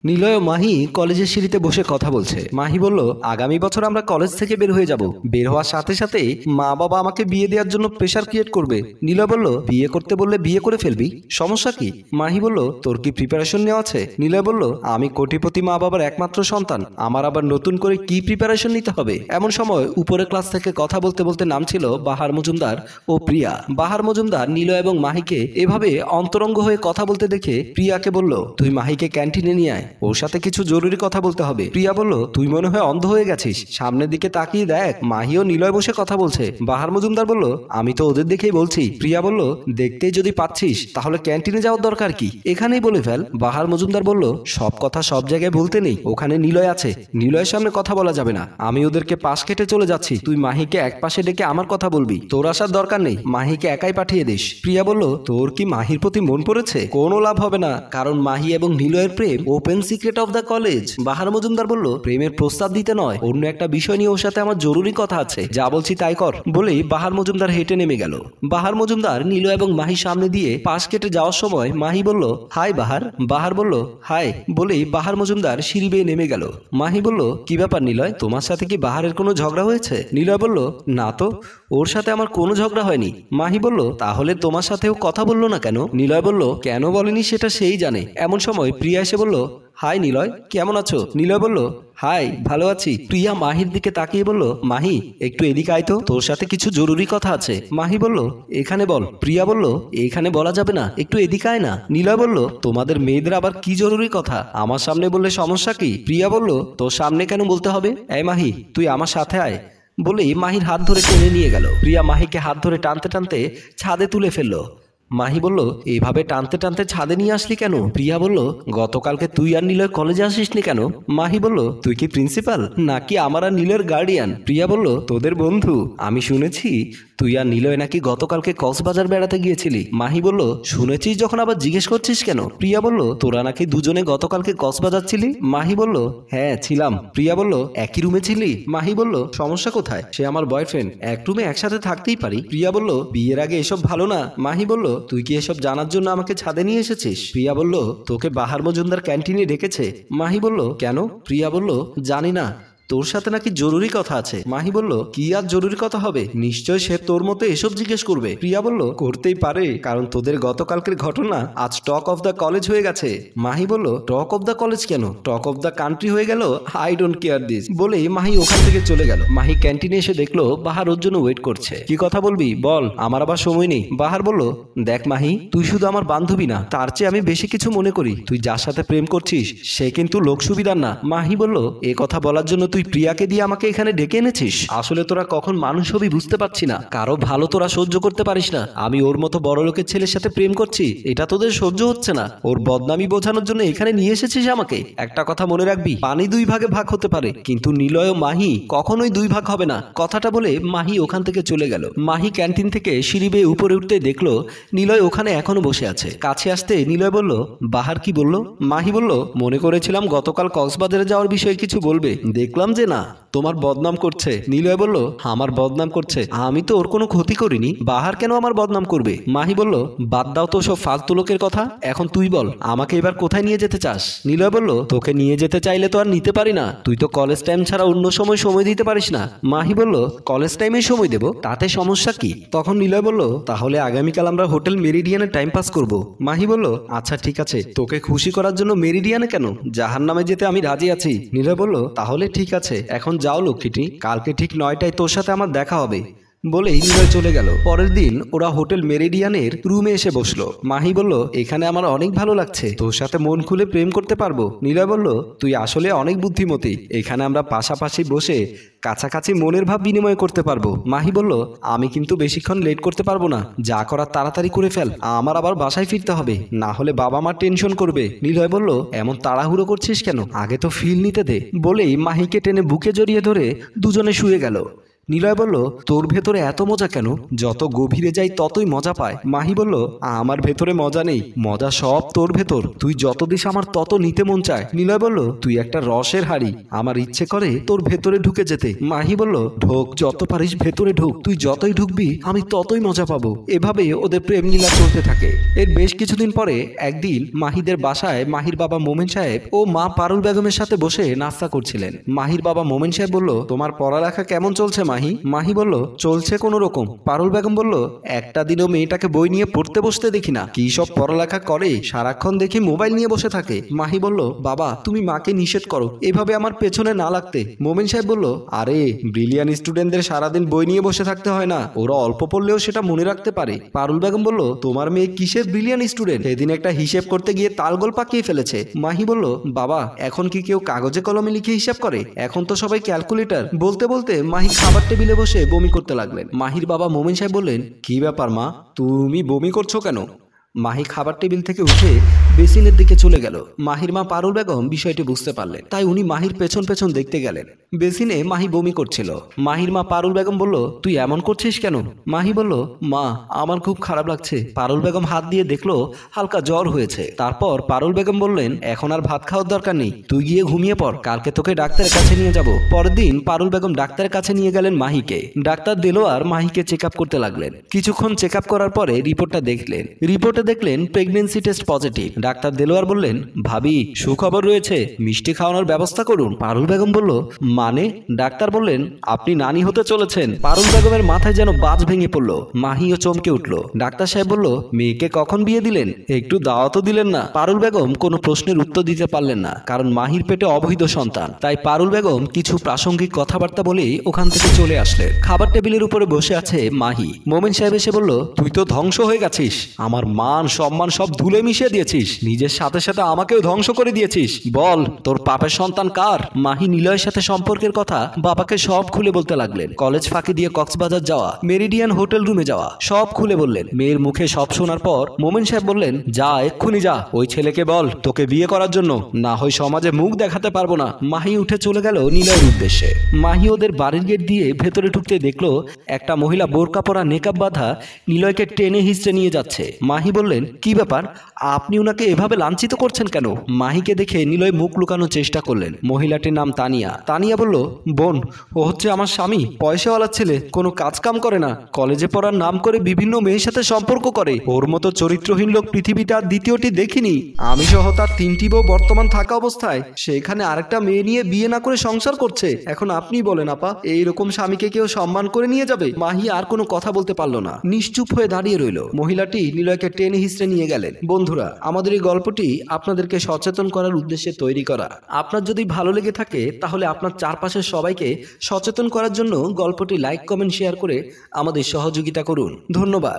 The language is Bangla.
নিলয় ও মাহি কলেজের সিঁড়িতে বসে কথা বলছে। মাহি বলল, আগামী বছর আমরা কলেজ থেকে বের হয়ে যাব। বের হওয়ার সাথে সাথেই মা বাবা আমাকে বিয়ে দেওয়ার জন্য প্রেশার ক্রিয়েট করবে। নিলয় বলল, বিয়ে করতে বললে বিয়ে করে ফেলবি, সমস্যা কি? মাহি বলল, তোর কি প্রিপারেশন নেওয়া আছে? নিলয় বলল, আমি কোটিপতি মা বাবার একমাত্র সন্তান, আমার আবার নতুন করে কি প্রিপারেশন নিতে হবে? এমন সময় উপরে ক্লাস থেকে কথা বলতে বলতে নামছিল বাহার মজুমদার ও প্রিয়া। বাহার মজুমদার নিলয় এবং মাহিকে এভাবে অন্তরঙ্গ হয়ে কথা বলতে দেখে প্রিয়াকে বলল, তুই মাহিকে ক্যান্টিনে নিয়ে আয়, ওর সাথে কিছু জরুরি কথা বলতে হবে। প্রিয়া বলল, তুই মনে হয় অন্ধ হয়ে গেছিস, সামনের দিকে তাকিয়ে দেখ, মাহি ও নিলয় বসে কথা বলছে। বাহার মজুমদার বলল, আমি তো ওদের দেখেই বলছি। প্রিয়া বলল, দেখতেই যদি পাচ্ছিস তাহলে ক্যান্টিনে যাওয়ার দরকার কি, এখানেই বলে ফেল। বাহার মজুমদার বলল, সব কথা সব জায়গায় বলতে নেই, ওখানে নিলয় আছে, নিলয়ের সামনে কথা বলা যাবে না। আমি ওদেরকে পাশ কেটে চলে যাচ্ছি, তুই মাহিকে এক পাশে ডেকে আমার কথা বলবি, তোর আসার দরকার নেই, মাহিকে একাই পাঠিয়ে দিস। প্রিয়া বলল, তোর কি মাহির প্রতি মন পড়েছে? কোনো লাভ হবে না, কারণ মাহি এবং নিলয়ের প্রেম open secret of the college. Bahar Majumdar বলল, প্রেমের প্রস্তাব দিতে নয়, অন্য একটা বিষয় নিয়ে ওর সাথে আমার জরুরি কথা আছে, যা বলছি তাই কর। বলেই বাহার মজুমদার হেঁটে নেমে গেল। বাহার মজুমদার নিলয় এবং মাহি সামনে দিয়ে পাশ কেটে যাওয়ার সময় মাহি বলল, হাই বাহার। বাহার বলল, হাই বলেই বাহার মজুমদার সিঁড়ি বেয়ে নেমে গেল। মাহি বলল, কি ব্যাপার নিলয়, তোমার সাথে কি বাহারের কোনো ঝগড়া হয়েছে? নিলয় বলল, না তো, ওর সাথে আমার কোনো ঝগড়া হয়নি। মাহি বলল, তাহলে তোমার সাথেও কথা বললো না কেন? নিলয় বলল, কেন বলেনি সেটা সেই জানে। এমন সময় প্রিয়া এসে বলল, হাই নিলয়, কেমন আছো? নিলয় বলল, হাই, ভালো আছি। প্রিয়া মাহির দিকে তাকিয়ে বলল, মাহি একটু এদিকে আয় তো, তোর সাথে কিছু জরুরি কথা আছে। মাহি বলল, এখানে বল। প্রিয়া বলল, এখানে বলা যাবে না, একটু এদিকে আয় না। নিলয় বলল, তোমাদের মেয়েদের আবার কি জরুরি কথা, আমার সামনে বললে সমস্যা কি? প্রিয়া বলল, তোর সামনে কেন বলতে হবে? এই মাহি, তুই আমার সাথে আয় বলেই মাহির হাত ধরে টেনে নিয়ে গেল। প্রিয়া মাহিকে হাত ধরে টানতে টানতে ছাদে তুলে ফেললো। মাহি বলল, এইভাবে টানতে টানতে ছাদে নিয়ে আসলি কেন? প্রিয়া বলল, গতকালকে তুই আর নিলয় কলেজে আসিসনি কেন? মাহি বলল, তুই কি প্রিন্সিপাল নাকি আমার আর নিলয়ের গার্ডিয়ান? প্রিয়া বলল, তোদের বন্ধু। আমি শুনেছি তুই আর নিলয় নাকি গতকালকে কক্সবাজার বেড়াতে গিয়েছিলি। মাহি বলল, শুনেছিস যখন আবার জিজ্ঞেস করছিস কেন? প্রিয়া বলল, তোরা নাকি দুজনে গতকালকে কক্সবাজার ছিলি। মাহি বলল, হ্যাঁ ছিলাম। প্রিয়া বলল, একই রুমে ছিলি? মাহি বলল, সমস্যা কোথায়, সে আমার বয়ফ্রেন্ড, এক রুমে একসাথে থাকতেই পারি। প্রিয়া বলল, বিয়ের আগে এসব ভালো না। মাহি বলল, তুই কি এসব জানার জন্য আমাকে ছাদে নিয়ে এসেছিস? প্রিয়া বলল, তোকে বাহার মজুমদার ক্যান্টিনে ডেকেছে। মাহি বলল, কেন? প্রিয়া বলল, জানি না, তোর সাথে নাকি জরুরি কথা আছে। মাহি বলল, কি আর জরুরি কথা হবে, নিশ্চয় সে তোর মতো এসব জিজ্ঞেস করবে। প্রিয়া বলল, করতেই পারে, কারণ তোদের গতকালকের ঘটনা আজ টক অফ দ্য কলেজ হয়ে গেছে। মাহি বলল, টক অফ দ্য কলেজ কেন, টক অফ দ্য কান্ট্রি হয়ে গেল, আই ডোন্ট কেয়ার দিস। বলেই মাহি ওখান থেকে চলে গেল। মাহি ক্যান্টিনে এসে দেখলো বাহার ওর জন্য ওয়েট করছে। কি কথা বলবি বল, আমার আবার সময় নেই। বাহার বলল, দেখ মাহি, তুই শুধু আমার বান্ধবী না, তার চেয়ে আমি বেশি কিছু মনে করি। তুই যার সাথে প্রেম করছিস সে কিন্তু লোক সুবিধার না। মাহি বলল, এ কথা বলার জন্য তুই প্রিয়াকে দিয়ে আমাকে এখানে ডেকে এনেছিস? আসলে তোরা কখন মানুষ হবি বুঝতে পারছি না, কারো ভালো তোরা সহ্য করতে পারিস না। আমি ওর মতো বড় লোকের ছেলের সাথে প্রেম করছি, এটা তোদের সহ্য হচ্ছে না। ওর বদনামি বোঝানোর জন্য এখানে নিয়ে এসেছিস আমাকে। একটা কথা মনে রাখবি, পানি দুই ভাগে ভাগ হতে পারে, কিন্তু নিলয় ও মাহি কখনোই দুই ভাগ হবে না। কথাটা বলে মাহি ওখান থেকে চলে গেল। মাহি ক্যান্টিন থেকে সিঁড়ি বেয়ে উপরে উঠতে দেখলো নিলয় ওখানে এখনো বসে আছে। কাছে আসতে নিলয় বলল, বাহার কি বলল? মাহি বলল, মনে করেছিলাম গতকাল কক্সবাজারে যাওয়ার বিষয়ে কিছু বলবে, দেখলাম যে না, তোমার বদনাম করছে। নিলয় বলল, আমার বদনাম করছে? আমি তো ওর কোনো ক্ষতি করিনি, বাহার কেন আমার বদনাম করবে? মাহি বলল, বাদ দাও তো সব ফালতু লোকের কথা, এখন তুই বল আমাকে এবার কোথায় নিয়ে যেতে চাস? নিলয় বলল, তোকে নিয়ে যেতে চাইলে তো আর নিতে পারি না, তুই তো কলেজ টাইম ছাড়া অন্য সময় সময় দিতে পারিস না। মাহি বলল, কলেজ টাইমে সময় দেব, তাতে সমস্যা কি? তখন নিলয় বলল, তাহলে আগামীকাল আমরা হোটেল মেরিডিয়ানে টাইম পাস করব। মাহি বলল, আচ্ছা ঠিক আছে, তোকে খুশি করার জন্য মেরিডিয়ানে কেন, জাহান্নামে যেতে আমি রাজি আছি। নিলয় বলল, তাহলে ঠিক আছে, এখন যাও লক্ষ্মীটি, কালকে ঠিক 9টায় তোর সাথে আমার দেখা হবে। বলেই নিলয় চলে গেল। পরের দিন ওরা হোটেল মেরিডিয়ানের রুমে এসে বসলো। মাহি বলল, এখানে আমার অনেক ভালো লাগছে, তোর সাথে মন খুলে প্রেম করতে পারবো। নিলয় বলল, তুই আসলে অনেক বুদ্ধিমতী, এখানে আমরা পাশাপাশি বসে কাছাকাছি মনের ভাব বিনিময় করতে পারবো। মাহি বলল, আমি কিন্তু বেশিক্ষণ লেট করতে পারবো না, যা করার তাড়াতাড়ি করে ফেল, আমার আবার বাসায় ফিরতে হবে, না হলে বাবা মা টেনশন করবে। নিলয় বলল, এমন তাড়াহুড়ো করছিস কেন, আগে তো ফিল নিতে দে। বলেই মাহিকে টেনে বুকে জড়িয়ে ধরে দুজনে শুয়ে গেল। নিলয় বলল, তোর ভেতরে এত মজা কেন? যত গভীরে যাই ততই মজা পায়। মাহি বলল, আমার ভেতরে মজা নেই, মজা সব তোর ভেতর। তুই যত দিস আমার তত নিতে মন চায়। নিলয় বলল, তুই একটা রসের হাড়ি, আমার ইচ্ছে করে তোর ভেতরে ঢুকে যেতে। মাহি বলল, ঢোক, যত পারিস ভেতরে ঢোক, তুই যতই ঢুকবি আমি ততই মজা পাবো। এভাবে ওদের প্রেম লীলা চলতে থাকে। এর বেশ কিছুদিন পরে একদিন মাহিদের বাসায় মাহির বাবা মোমেন সাহেব ও মা পারুল বেগমের সাথে বসে নাস্তা করছিলেন। মাহির বাবা মোমেন সাহেব বলল, তোমার পড়ালেখা কেমন চলছে মাহি? মাহি বলল, চলছে কোনো রকম। পারুল বেগম বলল, একটা দিনও মেয়েটাকে বই নিয়ে পড়তে বসতে দেখি না, কি সব পড়ালেখা করে, সারাক্ষণ দেখি মোবাইল নিয়ে বসে থাকে। মাহি বলল, বাবা তুমি মাকে নিষেধ করো এভাবে আমার পেছনে না লাগতে। মোমেন সাহেব বলল, আরে ব্রিলিয়ান স্টুডেন্টদের সারাদিন বই নিয়ে বসে থাকতে হয় না, ওরা অল্প পড়লেও সেটা মনে রাখতে পারে। পারুল বেগম বলল, তোমার মেয়ে কিসের ব্রিলিয়ান স্টুডেন্ট? সেদিন একটা হিসেব করতে গিয়ে তালগোল পাকিয়ে ফেলেছে। মাহি বলল, বাবা এখন কি কেউ কাগজে কলমে লিখে হিসাব করে? এখন তো সবাই ক্যালকুলেটর। বলতে বলতে মাহি খাবার টেবিলে বসে বমি করতে লাগলেন। মাহির বাবা মোমেন সাহেব বললেন, কি ব্যাপার মা, তুমি বমি করছো কেন? মাহি খাবার টেবিল থেকে উঠে বেসিনের দিকে চলে গেল। মাহির মা পারুল বেগম বিষয়টি বুঝতে পারলেন, তাই উনি মাহির পেছন পেছন দেখতে গেলেন। বেসিনে মাহি বমি করছিল। মাহির মা পারুল বেগম বলল, তুই এমন করছিস কেন? মাহি বলল, মা আমার খুব খারাপ লাগছে। পারুল বেগম হাত দিয়ে দেখলো হালকা জ্বর হয়েছে। তারপর পারুল বেগম বললেন, এখন আর ভাত খাওয়ার দরকার নেই, তুই গিয়ে ঘুমিয়ে পড়, কালকে তোকে ডাক্তারের কাছে নিয়ে যাব। পরের দিন পারুল বেগম ডাক্তারের কাছে নিয়ে গেলেন মাহিকে। ডাক্তার দেলোয়ার মাহিকে চেক আপ করতে লাগলেন। কিছুক্ষণ চেক আপ করার পরে রিপোর্টটা দেখলেন। রিপোর্টে দেখলেন pregnancy test positive. Doctor Delwar বললেন, ভাবি সুখবর রয়েছে, মিষ্টি খাওয়ানোর ব্যবস্থা করুন। পারুল বেগম বলল, মানে? ডাক্তার বললেন, আপনি নানি হতে চলেছেন। পারুল বেগমের মাথায় যেন বাজ ভেঙে পড়লো। মাহিও চমকে উঠলো। ডাক্তার সাহেব বলল, মেয়েকে কখন বিয়ে দিলেন? একটু দাওয়াতও দিলেন না। পারুল বেগম কোনো প্রশ্নের উত্তর দিতে পারলেন না, কারণ মাহির পেটে অবৈধ সন্তান। তাই পারুল বেগম কিছু প্রাসঙ্গিক কথাবার্তা বলেই ওখান থেকে চলে আসলেন। খাবার টেবিলের উপরে বসে আছে মাহি। মোমেন সাহেব এসে বলল, তুই তো ধ্বংস হয়ে গেছিস, আমার মান সম্মান সব ধুলে মিশিয়ে দিয়েছিস, নিজের সাথে সাথে আমাকেও ধ্বংস করে দিয়েছিস। বল তোর পাপের সন্তান কার? মাহি নিলয়ের সাথে সম্পর্কের কথা বাবাকে সব খুলে বলতে লাগলেন। কলেজ ফাঁকি দিয়ে কক্সবাজার যাওয়া, মেরিডিয়ান হোটেল রুমে যাওয়া, সব খুলে বললেন। মেয়ের মুখে সব শোনার পর মোমেন সাহেব বললেন, যা এক্ষুনি যা, ওই ছেলেকে বল তোকে বিয়ে করার জন্য, না হয় সমাজে মুখ দেখাতে পারবো না। মাহি উঠে চলে গেল নিলয়ের উদ্দেশ্যে। মাহি ওদের বাড়ির গেট দিয়ে ভেতরে ঢুকতে দেখলো একটা মহিলা বোরকা পরা নেকাব বাঁধা নিলয়কে টেনে হিঁচড়ে নিয়ে যাচ্ছে। মাহি বললেন, কি ব্যাপার, আপনি উনাকে এভাবে লাঞ্ছিত করছেন কেন? মাহিকে দেখে নিলয় মুখ লুকানোর চেষ্টা করলেন। মহিলাটির নাম তানিয়া। তানিয়া বলল, বোন ও হচ্ছে আমার স্বামী, পয়সাওয়ালা ছেলে, কোনো কাজ কাম করে না, কলেজে পড়ার নাম করে বিভিন্ন মেয়ের সাথে সম্পর্ক করে। ওর মতো চরিত্রহীন লোক পৃথিবীতে আর দ্বিতীয়টি দেখিনি। আমি সহ তার 3টি বউ বর্তমান থাকা অবস্থায় সেখানে আরেকটা মেয়ে নিয়ে বিয়ে না করে সংসার করছে। এখন আপনি বলেন আপা, এইরকম স্বামীকে কেউ সম্মান করে নিয়ে যাবে? মাহি আর কোনো কথা বলতে পারলো না, নিশ্চুপ হয়ে দাঁড়িয়ে রইল। মহিলাটি নিলয়কে টেনে হিঁচড়ে নিয়ে গেলেন। বন্ধুরা, আমাদের এই গল্পটি আপনাদেরকে সচেতন করার উদ্দেশ্যে তৈরি করা। আপনার যদি ভালো লেগে থাকে তাহলে আপনার চারপাশের সবাইকে সচেতন করার জন্য গল্পটি লাইক, কমেন্ট, শেয়ার করে আমাদের সহযোগিতা করুন। ধন্যবাদ।